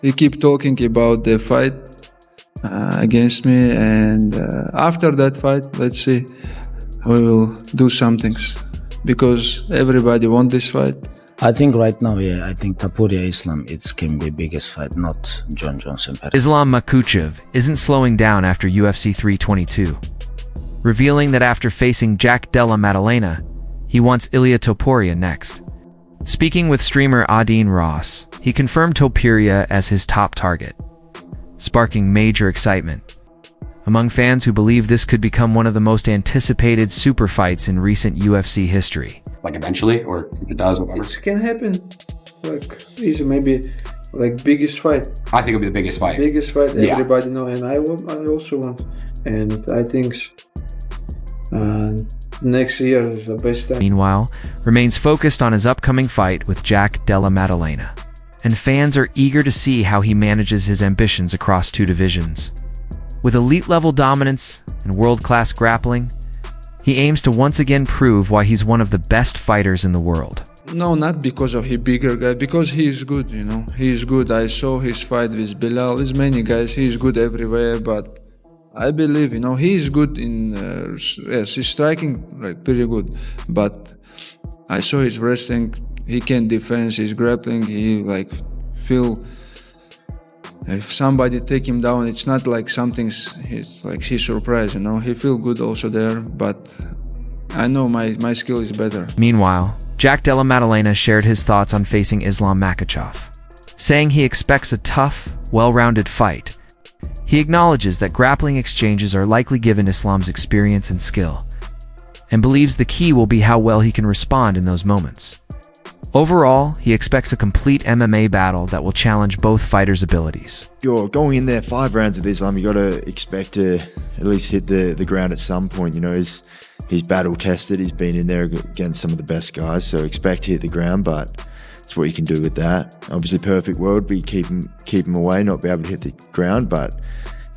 He keep talking about the fight against me, and after that fight, let's see, we will do some things because everybody want this fight. I think right now, yeah, I think Topuria Islam, it's can be biggest fight, not John Johnson. Islam Makhachev isn't slowing down after UFC 322, revealing that after facing Jack Della Maddalena, he wants Ilia Topuria next. Speaking with streamer Adine Ross, he confirmed Topuria as his top target, sparking major excitement among fans who believe this could become one of the most anticipated super fights in recent UFC history. Like eventually, or if it does, whatever. It can happen. Like easy, maybe like biggest fight. I think it'll be the biggest fight. Biggest fight. Yeah. Everybody know, and I also want, and I think next year is the best time. Meanwhile, remains focused on his upcoming fight with Jack Della Maddalena, and fans are eager to see how he manages his ambitions across two divisions. With elite-level dominance and world-class grappling, he aims to once again prove why he's one of the best fighters in the world. No, not because of he bigger guy, because he is good, you know. He is good. I saw his fight with Bilal, with many guys. He is good everywhere, but I believe, you know, he is good in, yes, he's striking like pretty good. But I saw his wrestling, he can defend, his grappling, he like feel, if somebody take him down, it's not like something's, he's surprised, you know. He feel good also there, but I know my skill is better. Meanwhile, Jack Della Maddalena shared his thoughts on facing Islam Makhachev, saying he expects a tough, well-rounded fight. He acknowledges that grappling exchanges are likely given Islam's experience and skill, and believes the key will be how well he can respond in those moments. Overall, he expects a complete MMA battle that will challenge both fighters' abilities. You're going in there 5 rounds of Islam, you got to expect to at least hit the ground at some point. You know, he's battle tested, he's been in there against some of the best guys, so expect to hit the ground, but it's what you can do with that. Obviously, perfect world, but you keep him away, not be able to hit the ground, but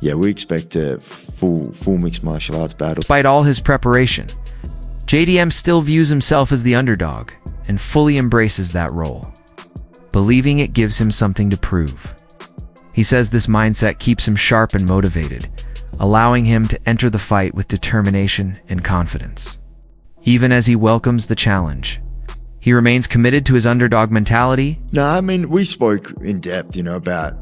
yeah, we expect a full mixed martial arts battle. Despite all his preparation, JDM still views himself as the underdog and fully embraces that role, believing it gives him something to prove. He says this mindset keeps him sharp and motivated, allowing him to enter the fight with determination and confidence. Even as he welcomes the challenge, he remains committed to his underdog mentality. No, I mean, we spoke in depth, you know, about,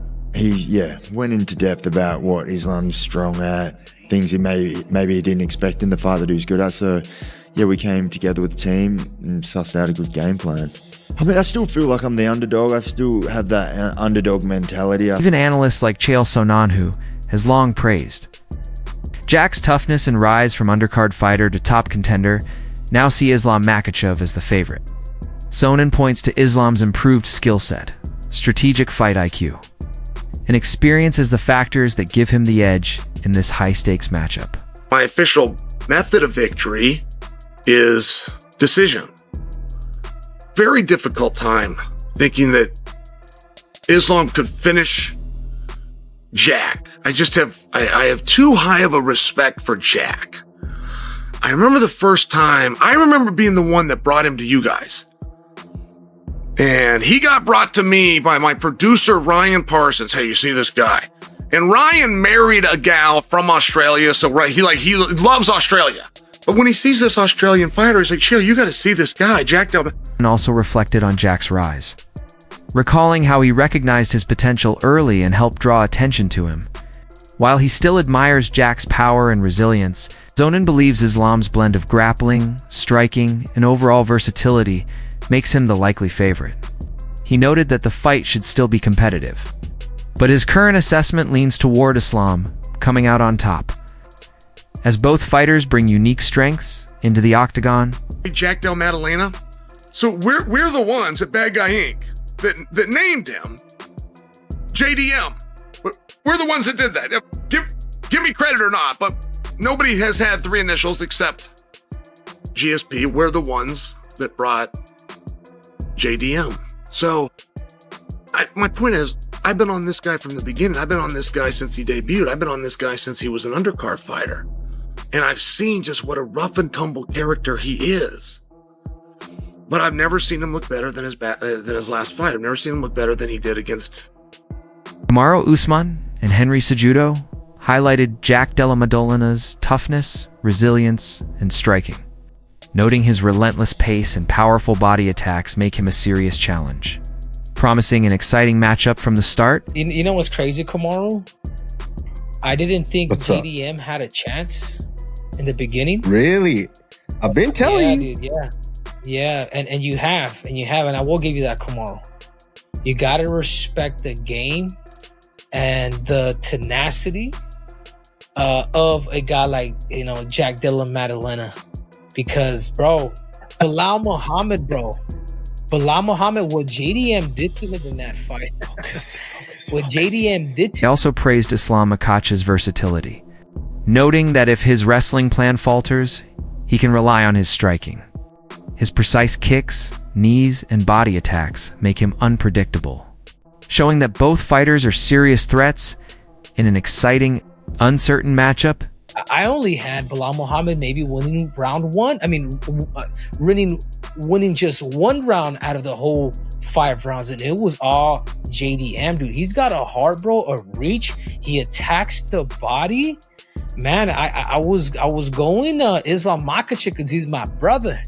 went into depth about what Islam's strong at, things he maybe he didn't expect in the fight that he was good at, so yeah, we came together with the team and sussed out a good game plan. I mean, I still feel like I'm the underdog. I still have that underdog mentality. Even analysts like Chael Sonnen has long praised Jack's toughness and rise from undercard fighter to top contender now see Islam Makhachev as the favorite. Sonnen points to Islam's improved skill set, strategic fight IQ, and experience as the factors that give him the edge in this high-stakes matchup. My official method of victory is decision. Very difficult time thinking that Islam could finish Jack. I have too high of a respect for Jack. I remember the first time, I remember being the one that brought him to you guys. And he got brought to me by my producer, Ryan Parsons. Hey, you see this guy? And Ryan married a gal from Australia, so he loves Australia. But when he sees this Australian fighter, he's like, chill, you got to see this guy, Jack Della. And also reflected on Jack's rise, recalling how he recognized his potential early and helped draw attention to him. While he still admires Jack's power and resilience, Sonnen believes Islam's blend of grappling, striking, and overall versatility makes him the likely favorite. He noted that the fight should still be competitive, but his current assessment leans toward Islam coming out on top, as both fighters bring unique strengths into the octagon. Jack Della Maddalena. So we're the ones at Bad Guy Inc. that named him JDM. We're the ones that did that. Give me credit or not, but nobody has had 3 initials except GSP. We're the ones that brought JDM. So my point is, I've been on this guy from the beginning. I've been on this guy since he debuted. I've been on this guy since he was an undercard fighter. And I've seen just what a rough and tumble character he is. But I've never seen him look better than his last fight. I've never seen him look better than he did against Kamaru Usman and Henry Cejudo highlighted Jack Della Maddalena's toughness, resilience, and striking, noting his relentless pace and powerful body attacks make him a serious challenge, promising an exciting matchup from the start. You know what's crazy, Kamaru? I didn't think What's up? JDM had a chance in the beginning. Really? I've been telling you. Dude, yeah, and you have, and I will give you that, Kamaru. You gotta respect the game and the tenacity of a guy like Jack Della Maddalena, because Bilal Muhammad, what JDM did to him in that fight. What JDM did He to also praised Islam Makhachev's versatility, noting that if his wrestling plan falters, he can rely on his striking. His precise kicks, knees, and body attacks make him unpredictable, showing that both fighters are serious threats in an exciting, uncertain matchup. I only had Bilal Muhammad maybe winning round one. I mean, winning just one round out of the whole 5 rounds, and it was all JDM, dude. He's got a heart, bro, a reach. He attacks the body. Man, I was going Islam Makhachev because he's my brother.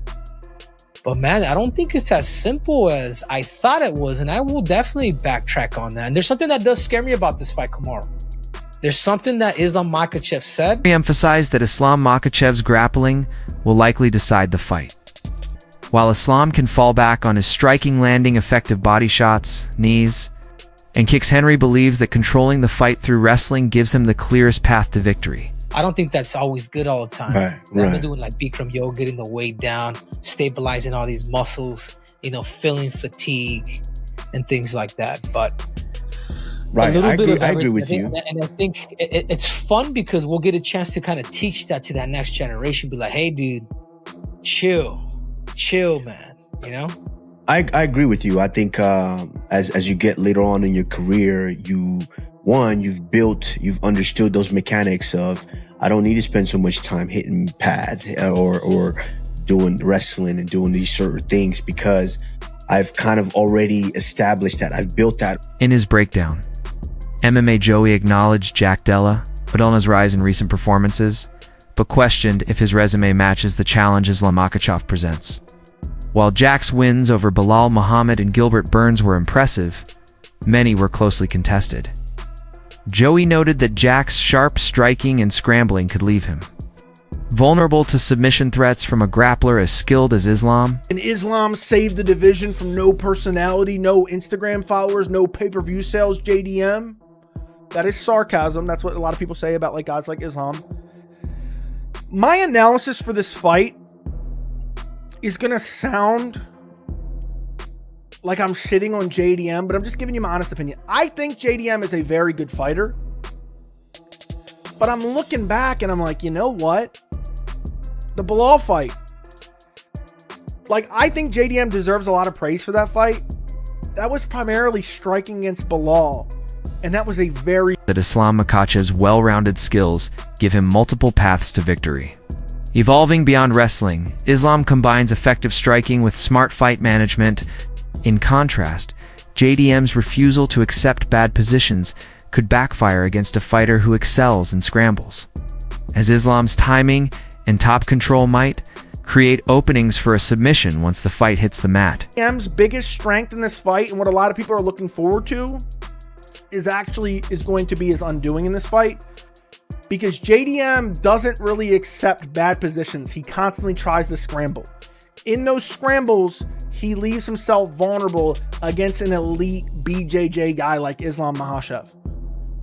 But man, I don't think it's as simple as I thought it was, and I will definitely backtrack on that. And there's something that does scare me about this fight, Kamaru. There's something that Islam Makhachev said. He emphasized that Islam Makhachev's grappling will likely decide the fight. While Islam can fall back on his striking, landing effective body shots, knees, and kicks, Henry believes that controlling the fight through wrestling gives him the clearest path to victory. I don't think that's always good all the time. Right. I've been doing like Bikram Yo, getting the weight down, stabilizing all these muscles, feeling fatigue and things like that. But Right. a little I bit agree, of I agree with everything. you. And I think it's fun because we'll get a chance to kind of teach that to that next generation. Be like, hey, dude, chill, man. I agree with you. I think as you get later on in your career, you've understood those mechanics of, I don't need to spend so much time hitting pads or doing wrestling and doing these certain things, because I've kind of already established that. I've built that. In his breakdown, MMA Joey acknowledged Jack Della Maddalena's rise in recent performances, but questioned if his resume matches the challenge Islam Makhachev presents. While Jack's wins over Bilal Muhammad and Gilbert Burns were impressive, many were closely contested. Joey noted that Jack's sharp striking and scrambling could leave him vulnerable to submission threats from a grappler as skilled as Islam. And Islam saved the division from no personality, no Instagram followers, no pay-per-view sales, JDM. That is sarcasm. That's what a lot of people say about guys like Islam. My analysis for this fight is going to sound like I'm shitting on JDM, but I'm just giving you my honest opinion. I think JDM is a very good fighter, but I'm looking back and I'm like, you know what? The Bilal fight. I think JDM deserves a lot of praise for that fight. That was primarily striking against Bilal, and that was a very... That Islam Makhachev's well-rounded skills give him multiple paths to victory. Evolving beyond wrestling, Islam combines effective striking with smart fight management. In contrast, JDM's refusal to accept bad positions could backfire against a fighter who excels in scrambles, as Islam's timing and top control might create openings for a submission once the fight hits the mat. JDM's biggest strength in this fight, and what a lot of people are looking forward to, is going to be his undoing in this fight, because JDM doesn't really accept bad positions. He constantly tries to scramble. In those scrambles, he leaves himself vulnerable against an elite BJJ guy like Islam Makhachev,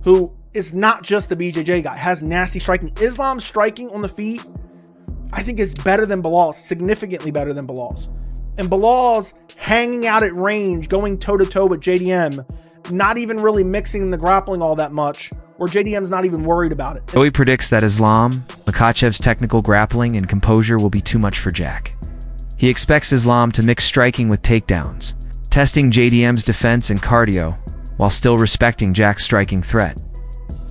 who is not just a BJJ guy, has nasty striking. Islam's striking on the feet, I think, is better than Bilal's, significantly better than Bilal's. And Bilal's hanging out at range, going toe-to-toe with JDM, not even really mixing the grappling all that much, or JDM's not even worried about it. Joey predicts that Islam Makhachev's technical grappling and composure will be too much for Jack. He expects Islam to mix striking with takedowns, testing JDM's defense and cardio, while still respecting Jack's striking threat.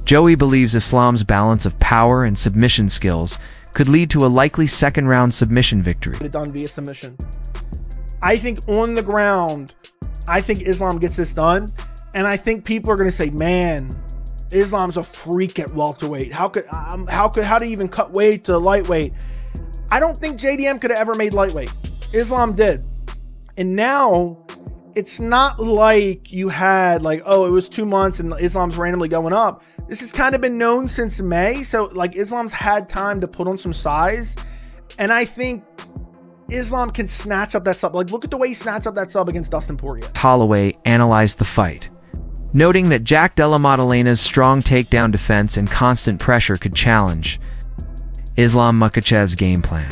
Joey believes Islam's balance of power and submission skills could lead to a likely second-round submission victory. Done via submission. I think on the ground, I think Islam gets this done. And I think people are going to say, man, Islam's a freak at welterweight. How do you even cut weight to lightweight? I don't think JDM could have ever made lightweight. Islam did. And now it's not like you had like, oh, it was 2 months and Islam's randomly going up. This has kind of been known since May. So like Islam's had time to put on some size. And I think Islam can snatch up that sub. Like, look at the way he snatched up that sub against Dustin Poirier. Holloway analyzed the fight, noting that Jack Della Maddalena's strong takedown defense and constant pressure could challenge Islam Makhachev's game plan.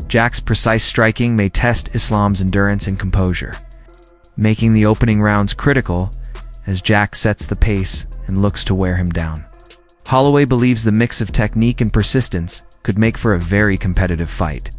Jack's precise striking may test Islam's endurance and composure, making the opening rounds critical as Jack sets the pace and looks to wear him down. Holloway believes the mix of technique and persistence could make for a very competitive fight.